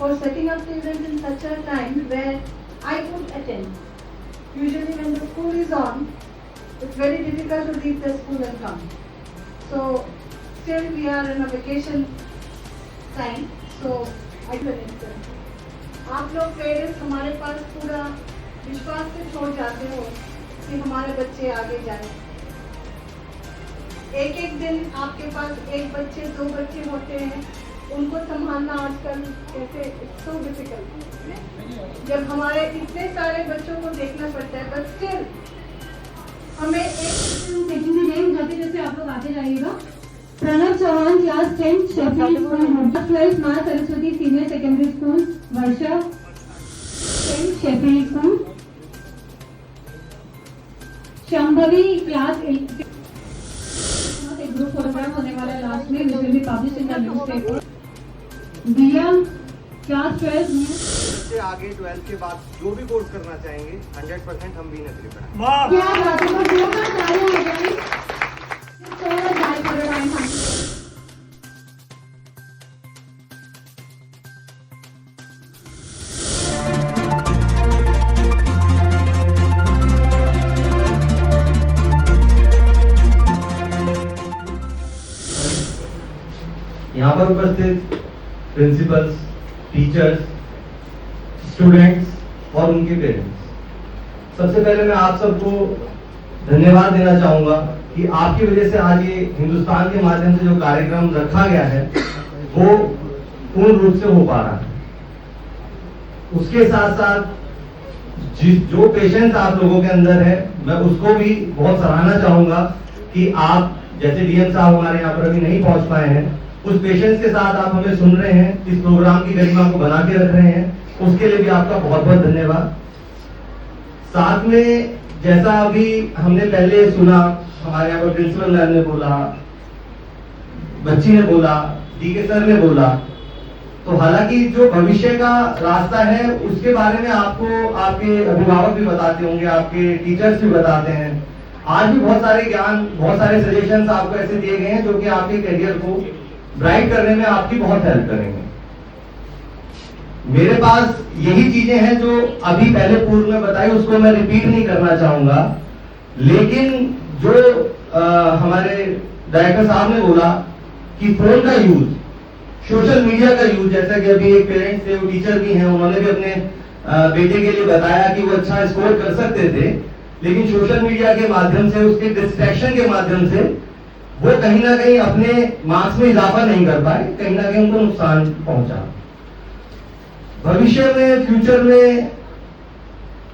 for setting up the event in such a time where I could attend. Usually when the school is on, it's very difficult to leave the school and come. So still we are in a vacation time, so I do it. आप लोग parents हमारे पास पूरा विश्वास से छोड़ जाते हो कि हमारे बच्चे आगे जाए। एक एक दिन आपके पास एक बच्चे दो बच्चे होते हैं, उनको संभालना आजकल कैसे सो डिफिकल्ट, जब हमारे इतने सारे बच्चों को देखना पड़ता है, बट स्टिल हमें एक देखेंगे नेम जाते जैसे आप लोग आते जाइएगा। Pranav Chauhan class 10 शेफी school, 12th मां सरस्वती सीनियर सेकेंडरी स्कूल, वर्षा 10 शेफी स्कूल, शंभवी क्लास 8 एक ग्रुप फोटोग्राफ होने वाला है लास्ट में, which will be published in the newspaper. दिया क्लास 12 में से आगे 12th के बाद जो भी कोर्स करना चाहेंगे 100% हम भी नकली पढ़ाएंगे। वाह क्या बात है, जो का ताली हो गई थोड़ा जाए थोड़ा टाइम हम यहाँ पर उपस्थित प्रिंसिपल्स, टीचर्स, स्टूडेंट्स और उनके पेरेंट्स, सबसे पहले मैं आप सबको धन्यवाद देना चाहूंगा कि आपकी वजह से आज ये हिंदुस्तान के माध्यम से जो कार्यक्रम रखा गया है वो पूर्ण रूप से हो पा रहा है। उसके साथ साथ जो पेशेंस आप लोगों के अंदर है, मैं उसको भी बहुत सराहना चाहूंगा कि आप जैसे डीएम साहब हमारे यहाँ पर अभी नहीं पहुंच पाए हैं, उस पेशेंस के साथ आप हमें सुन रहे हैं, इस प्रोग्राम की गरिमा को बना के रख रहे हैं, उसके लिए भी आपका बहुत बहुत धन्यवाद। साथ में जैसा अभी हमने पहले सुना, हमारे यहाँ पर प्रिंसिपल मैम ने बोला, बच्ची ने बोला, डीके सर ने बोला, तो हालांकि जो भविष्य का रास्ता है उसके बारे में आपको आपके अभिभावक भी बताते होंगे, आपके टीचर्स भी बताते हैं। आज भी बहुत सारे ज्ञान, बहुत सारे सजेशंस आपको ऐसे दिए गए हैं जो कि आपके करियर को ब्राइट करने में आपकी बहुत हेल्प करेंगे। मेरे पास यही चीजें हैं जो अभी पहले पूर्व में बताई, उसको मैं रिपीट नहीं करना चाहूंगा, लेकिन जो हमारे डायरेक्टर साहब ने बोला कि फोन का यूज, सोशल मीडिया का यूज, जैसा कि अभी एक पेरेंट्स थे, वो टीचर भी हैं, उन्होंने भी अपने बेटे के लिए बताया कि वो अच्छा स्कोर कर सकते थे, लेकिन सोशल मीडिया के माध्यम से, उसके डिस्ट्रैक्शन के माध्यम से वो कहीं ना कहीं अपने मार्क्स में इजाफा नहीं कर पाए, कहीं ना कहीं उनको नुकसान पहुंचा। भविष्य में, फ्यूचर में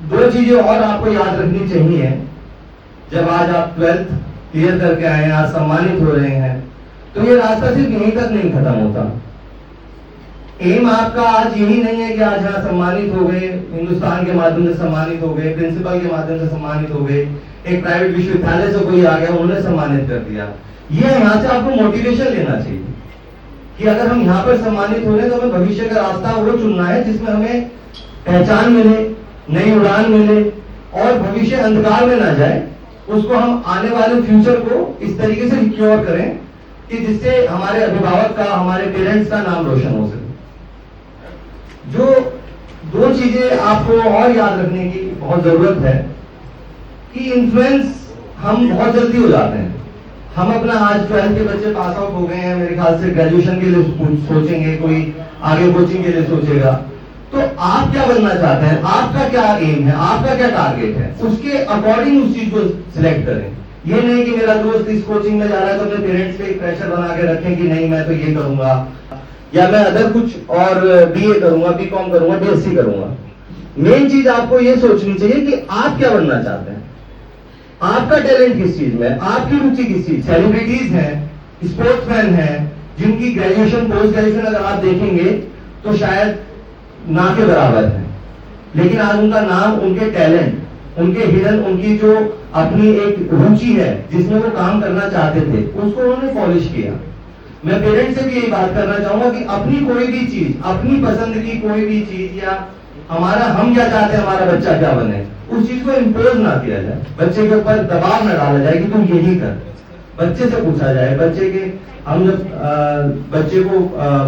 दो चीजें और आपको याद रखनी चाहिए। जब आज आप 12th क्लियर करके आए हैं, आज सम्मानित हो रहे हैं, तो ये रास्ता सिर्फ यहीं तक नहीं खत्म होता। एम आपका आज यही नहीं है कि आज यहाँ सम्मानित हो गए, हिंदुस्तान के माध्यम से सम्मानित हो गए, प्रिंसिपल के माध्यम से सम्मानित हो गए, एक प्राइवेट विश्वविद्यालय से कोई आ गया उन्होंने सम्मानित कर दिया। ये यहाँ से आपको मोटिवेशन लेना चाहिए कि अगर हम यहाँ पर सम्मानित हो रहे हैं तो हमें भविष्य का रास्ता वो चुनना है जिसमें हमें पहचान मिले, नई उड़ान मिले और भविष्य अंधकार में ना जाए। उसको हम आने वाले फ्यूचर को इस तरीके से सिक्योर करें कि जिससे हमारे अभिभावक का, हमारे पेरेंट्स का नाम रोशन हो सके। जो दो चीजें आपको और याद रखने की बहुत जरूरत है कि इन्फ्लुएंस हम बहुत जल्दी हो जाते हैं। हम अपना आज 12th के बच्चे पास आउट हो गए हैं, मेरे ख्याल से ग्रेजुएशन के लिए सोचेंगे, कोई आगे कोचिंग के लिए सोचेगा, तो आप क्या बनना चाहते हैं, आपका क्या एम है, आपका क्या टारगेट है, उसके अकॉर्डिंग उस चीज को सिलेक्ट करें। ये नहीं कि मेरा दोस्त इस कोचिंग में जा रहा है तो अपने पेरेंट्स पे एक प्रेशर बना के रखें कि नहीं मैं तो ये करूंगा या मैं अदर कुछ और बीए करूंगा, बीकॉम करूंगा, बीएससी करूंगा। मेन चीज आपको ये सोचनी चाहिए कि आप क्या बनना चाहते हैं, आपका टैलेंट किस चीज में, आपकी रुचि किस चीज। सेलिब्रिटीज हैं, स्पोर्ट्समैन हैं, जिनकी ग्रेजुएशन, पोस्ट ग्रेजुएशन अगर आप देखेंगे तो शायद ना के बराबर है, लेकिन आज उनका नाम, उनके टैलेंट, उनके हिडन, उनकी जो अपनी एक रुचि है जिसमें वो काम करना चाहते थे, उसको उन्होंने पॉलिश किया। मैं पेरेंट्स से भी यही बात करना चाहूंगा कि अपनी कोई भी चीज, अपनी पसंद की कोई भी चीज या हमारा हम क्या चाहते हैं, हमारा बच्चा क्या बने, उस चीज को इम्पोज ना किया जाए, बच्चे के ऊपर दबाव न डाला जाए कि तुम यही कर। बच्चे से पूछा जाए, बच्चे के हम जब बच्चे को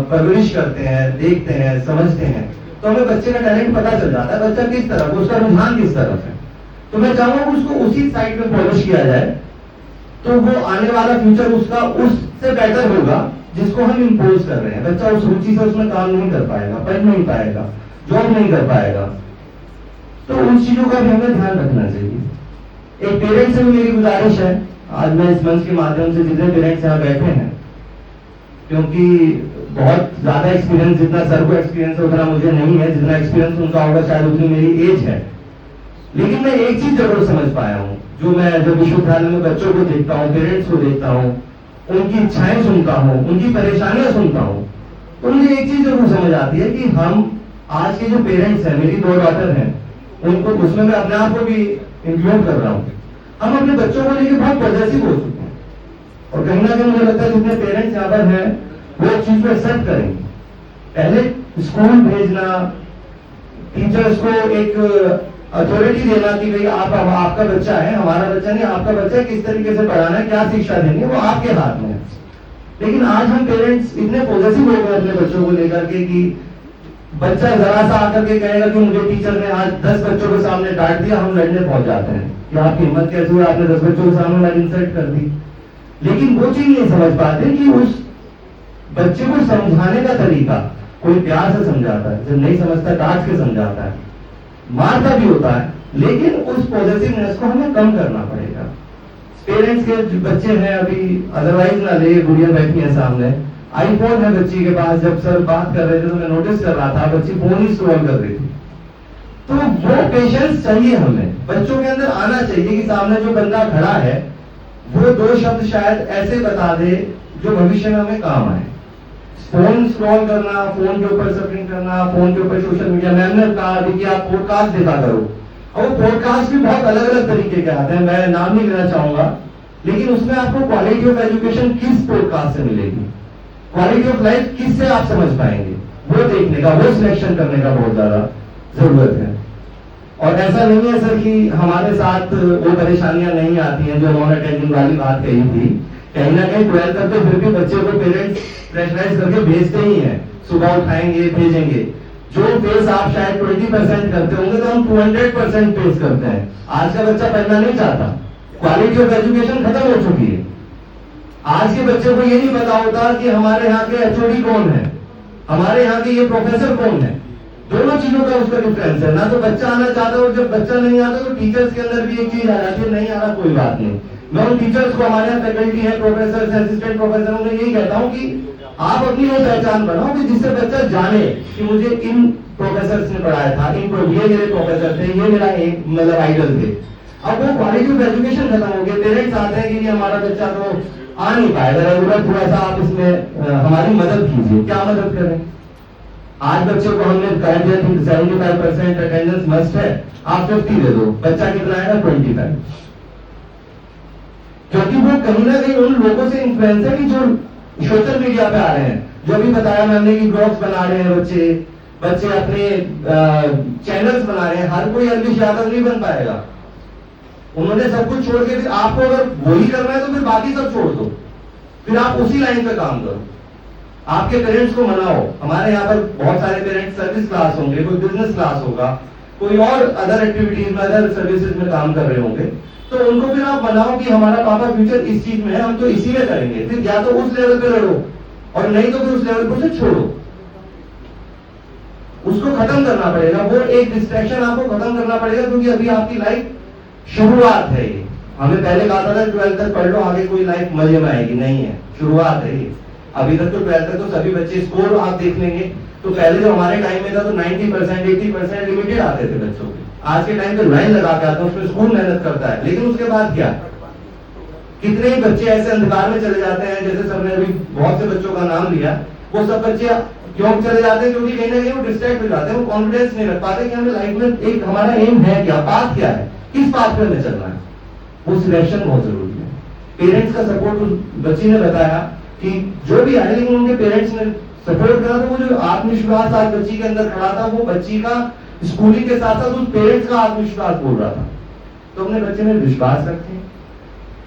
परवरिश करते हैं, देखते हैं, समझते हैं, तो हमें बच्चे का टैलेंट पता चल जाता है, बच्चा किस तरफ, उसका रुझान किस तरफ है। तो मैं चाहूंगा कि उसको उसी साइड में पॉलिश किया जाए, तो वो आने वाला फ्यूचर उसका उससे बेटर होगा जिसको हम इम्पोज कर रहे हैं। बच्चा उस रुचि से उसमें काम नहीं कर पाएगा, पढ़ नहीं पाएगा, जॉब नहीं कर पाएगा। तो उन चीजों का भी हमें ध्यान रखना चाहिए। एक पेरेंट्स से भी मेरी गुजारिश है, आज मैं इस मंच के माध्यम से जितने पेरेंट्स यहाँ बैठे हैं, क्योंकि बहुत ज्यादा एक्सपीरियंस, जितना सर को एक्सपीरियंस है उतना मुझे नहीं है, जितना एक्सपीरियंस उनका होगा शायद उतनी मेरी एज है, लेकिन मैं एक चीज जरूर समझ पाया हूँ, जो मैं जब विश्वविद्यालय में बच्चों को देखता हूँ, पेरेंट्स को देखता हूँ, उनकी इच्छाएं सुनता हूँ, उनकी परेशानियां सुनता हूँ, तो मुझे एक चीज जरूर समझ आती है कि हम आज के जो पेरेंट्स हैं, मेरी 2 डॉटर हैं, उनको, उसमें मैं अपने आप को भी इंक्लूड कर रहा हूँ, हम अपने बच्चों को लेकर बहुत पॉजिटिव हो चुके हैं। और कहीं ना कहीं मुझे लगता है जितने पेरेंट्स यहाँ पर हैं वो इस चीज को एक्सेप्ट करेंगे। पहले स्कूल भेजना, टीचर्स को एक अथॉरिटी देना कि भाई आप, आपका बच्चा है, हमारा बच्चा नहीं, आपका बच्चा है, किस तरीके से पढ़ाना है, क्या शिक्षा देनी है, वो आपके हाथ में है। लेकिन आज हम पेरेंट्स इतने पॉजिटिव हो गए अपने बच्चों को लेकर के कि बच्चा जरा सा आकर के कहेगा कि मुझे टीचर ने आज 10 बच्चों के सामने डांट दिया, हम लड़ने पहुंच जाते हैं कि आपकी हिम्मत कैसे हुई, आपने 10 बच्चों के सामने मेरी इंसल्ट कर दी। लेकिन वो चीज नहीं समझ पाते कि उस बच्चे को समझाने का तरीका कोई प्यार से समझाता है, जब नहीं समझता डांट के समझाता है, मारता भी होता है, लेकिन उस पॉजिटिवनेस को हमें कम करना पड़ेगा। पेरेंट्स के बच्चे हैं अभी, अदरवाइज ना ले, गुड़िया बैठी है सामने, आईफोन है बच्ची के पास, जब सर बात कर रहे थे तो मैं नोटिस कर रहा था बच्ची फोन ही स्क्रॉल कर रही थी। तो वो पेशेंस चाहिए हमें, बच्चों के अंदर आना चाहिए कि सामने जो बंदा खड़ा है वो 2 शब्द शायद ऐसे बता दे जो भविष्य में हमें काम आए। फोन स्क्रॉल करना, फोन के ऊपर सर्फिंग करना, फोन के ऊपर सोशल मीडिया, मैंने कहा कि आप पॉडकास्ट देखा करो, और वो पॉडकास्ट भी बहुत अलग अलग तरीके के आते हैं, मैं नाम नहीं लेना चाहूंगा, लेकिन उसमें आपको क्वालिटी ऑफ एजुकेशन किस पॉडकास्ट से मिलेगी, क्वालिटी ऑफ लाइफ किससे आप समझ पाएंगे, वो देखने का, वो सिलेक्शन करने का बहुत ज्यादा जरूरत है। और ऐसा नहीं है सर कि हमारे साथ वो परेशानियां नहीं आती हैं जो नॉन अटेंडिंग वाली बात कही थी। कहीं ना कहीं 12 तक तो फिर भी बच्चे को पेरेंट्स प्रेशराइज करके भेजते ही हैं, सुबह उठाएंगे, भेजेंगे। जो फेस आप शायद 20% करते होंगे तो हम 200% फेस करते हैं। आज का बच्चा पढ़ना नहीं चाहता, क्वालिटी ऑफ एजुकेशन खत्म हो चुकी है। आज के बच्चे को ये नहीं पता होता कि हमारे यहाँ के एचओडी कौन है, हमारे यहाँ के ये प्रोफेसर कौन है, दोनों चीजों का उसका डिफरेंस है। ना तो बच्चा आना चाहता है, और जब बच्चा नहीं आता तो टीचर्स के अंदर भी एक चीज आ जाती है, नहीं आ रहा कोई बात नहीं। मैं उन टीचर्स को, हमारे यहाँ फैकल्टी है, प्रोफेसर, असिस्टेंट प्रोफेसर, उन्हें यही कहता हूँ कि आप अपनी वो पहचान बनाओ कि जिससे बच्चा जाने कि मुझे इन प्रोफेसर ने पढ़ाया था, ये मेरे प्रोफेसर थे, ये मेरा एक मतलब आइडल थे। अब वो क्वालिटी ऑफ एजुकेशन खत्म हो गया। पेरेंट्स आते हैं कि हमारा बच्चा तो आ नहीं पाएगा, रेगुलर थोड़ा सा आप इसमें हमारी मदद कीजिए। क्या मदद करें? आज बच्चे को हमने कह दिया कि 75% अटेंडेंस मस्ट है, आप 50 दे दो, बच्चा कितना आएगा? 25। क्योंकि वो कहीं ना कहीं उन लोगों से इन्फ्लुएंस है कि जो सोशल मीडिया पे आ रहे हैं, जो अभी बताया मैंने कि ब्लॉग्स बना रहे हैं बच्चे अपने चैनल्स बना रहे हैं। हर कोई अरविश यादव नहीं बन पाएगा। उन्होंने सब कुछ छोड़ के, फिर आपको अगर वही करना है तो फिर बाकी सब छोड़ दो, फिर आप उसी लाइन पे काम करो। आपके पेरेंट्स को मनाओ। हमारे यहाँ पर बहुत सारे पेरेंट्स सर्विस क्लास होंगे, कोई बिजनेस क्लास होगा, कोई और अदर एक्टिविटीज में, अदर सर्विसेज में काम कर रहे होंगे, तो उनको फिर आप मनाओ कि हमारा पापा फ्यूचर इस चीज में है, हम तो इसी में करेंगे। फिर या तो उस लेवल पे लड़ो, और नहीं तो फिर उस लेवल पर उसे छोड़ो। उसको खत्म करना पड़ेगा, वो एक डिस्ट्रैक्शन आपको खत्म करना पड़ेगा, क्योंकि अभी आपकी लाइफ शुरुआत है। ये हमें पहले कहा था 12 तक पढ़ लो, आगे कोई लाइफ मजे में आएगी, नहीं है, शुरुआत है ये। अभी तक तो 12 तक तो सभी बच्चे, स्कोर आप देख लेंगे तो पहले जो हमारे टाइम में था तो 90% 80% लिमिटेड आते थे बच्चों के। आज के टाइम पे लाइन लगा के आता है, उसमें स्कूल मेहनत करता है, लेकिन उसके बाद क्या? कितने ही बच्चे ऐसे अंधकार में चले जाते हैं, जैसे सर ने अभी बहुत से बच्चों का नाम लिया। वो सब बच्चे क्यों चले जाते हैं? क्योंकि कहीं ना कहीं वो डिस्ट्रैक्ट हो जाते हैं, वो कॉन्फिडेंस नहीं रख पाते कि हमें लाइफ में एक हमारा एम है क्या, पाथ क्या है, किस पाथ पे हमें चलना है। वो सिलेक्शन बहुत जरूरी है। पेरेंट्स का सपोर्ट, उस बच्ची ने बताया कि जो भी आए, लेकिन उनके पेरेंट्स ने सपोर्ट करा, तो वो जो आत्मविश्वास आज बच्ची के अंदर खड़ा था, वो बच्ची का स्कूलिंग के साथ साथ उस पेरेंट्स का आत्मविश्वास बोल रहा था। तो अपने बच्चे में विश्वास रखें,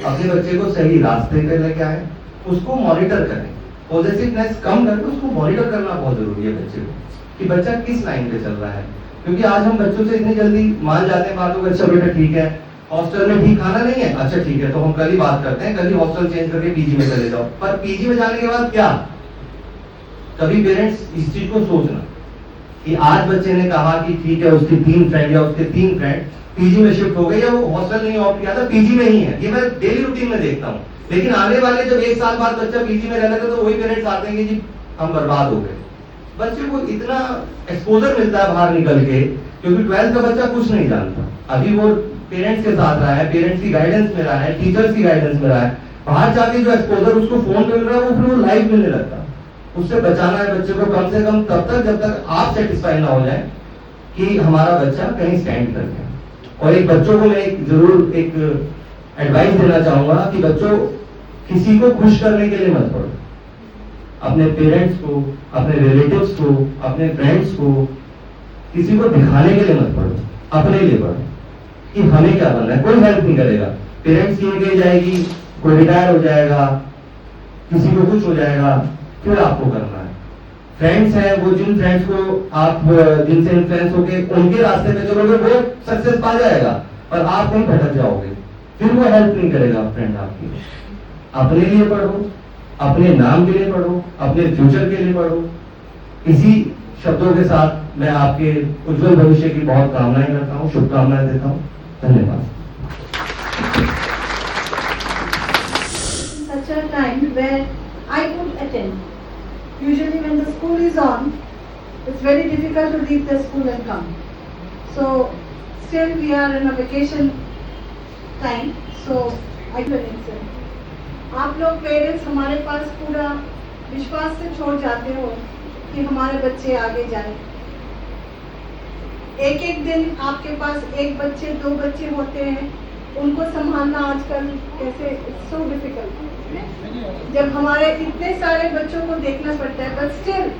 अपने बच्चे को सही रास्ते पे लेके आए, उसको मॉनिटर करें, पॉजिटिवनेस कम करके उसको मॉनिटर करना बहुत जरूरी है बच्चे को, कि बच्चा किस लाइन पे चल रहा है। क्योंकि आज हम बच्चों से इतनी जल्दी मान जाते हैं बातों को, अच्छा बेटा ठीक है, हॉस्टल में ठीक खाना नहीं है, अच्छा ठीक है, तो हम कल ही बात करते हैं, कल ही हॉस्टल चेंज करके पीजी में चले जाओ। पर पीजी में जाने के बाद क्या? कभी पेरेंट्स इस चीज को सोचना कि आज बच्चे ने कहा कि ठीक है, उसकी 3 फ्रेंड या उसके 3 फ्रेंड पीजी में शिफ्ट हो गए, या वो हॉस्टल नहीं ऑप्ट किया था, पीजी में ही है, ये मैं डेली रूटीन में देखता हूँ। लेकिन आने वाले जब 1 साल बाद बच्चा पीजी में रहने तो वही पेरेंट्स आते हैं कि जी हम बर्बाद हो गए। बच्चे को इतना एक्सपोजर मिलता है बाहर निकल के, क्योंकि 12th का बच्चा कुछ नहीं जानता, अभी वो पेरेंट्स के साथ रहा है, पेरेंट्स की गाइडेंस में रहा है, टीचर्स की गाइडेंस में रहा है। बाहर जाके जो एक्सपोजर उसको फोन पे मिल रहा है वो फिर वो लाइव मिलने लगता है। उससे बचाना है बच्चे को कम से कम तब तक जब तक आप सेटिस्फाई ना हो जाए कि हमारा बच्चा कहीं स्टैंड कर गया। और एक बच्चों को मैं जरूर एक एडवाइस देना चाहूंगा कि बच्चों, किसी को खुश करने के लिए मत पढ़ो, अपने पेरेंट्स को, अपने रिलेटिव्स को, अपने फ्रेंड्स को, किसी को दिखाने के लिए मत पढ़ो, अपने लिए पढ़ो कि हमें क्या बनना है। कोई हेल्प नहीं करेगा, पेरेंट्स की एज जाएगी, कोई रिटायर हो जाएगा, किसी को कुछ हो जाएगा, फिर आपको करना है। फ्रेंड्स हैं, वो जिन फ्रेंड्स को आप जिनसे इन्फ्लुएंस होके उनके रास्ते पे चलोगे वो सक्सेस पा जाएगा, और आप कहीं भटक जाओगे, फिर वो हेल्प नहीं करेगा फ्रेंड आपकी। अपने लिए पढ़ो, अपने नाम के लिए पढ़ो, अपने फ्यूचर के लिए पढ़ो। इसी शब्दों के साथ मैं आपके उज्जवल भविष्य की बहुत कामनाएं करता हूँ, शुभकामनाएं देता हूँ। धन्यवाद। Such a time where I could attend. Usually when the school is on, it's very difficult to leave the school and come. So still we are in a vacation time, so I couldn't say. आप लोग parents हमारे पास पूरा विश्वास से छोड़ जाते हो कि हमारे बच्चे आगे जाए। एक एक दिन आपके पास 1 बच्चे 2 बच्चे होते हैं, उनको संभालना आजकल कैसे, इट्स सो डिफिकल्ट। जब हमारे इतने सारे बच्चों को देखना पड़ता है, बट स्टिल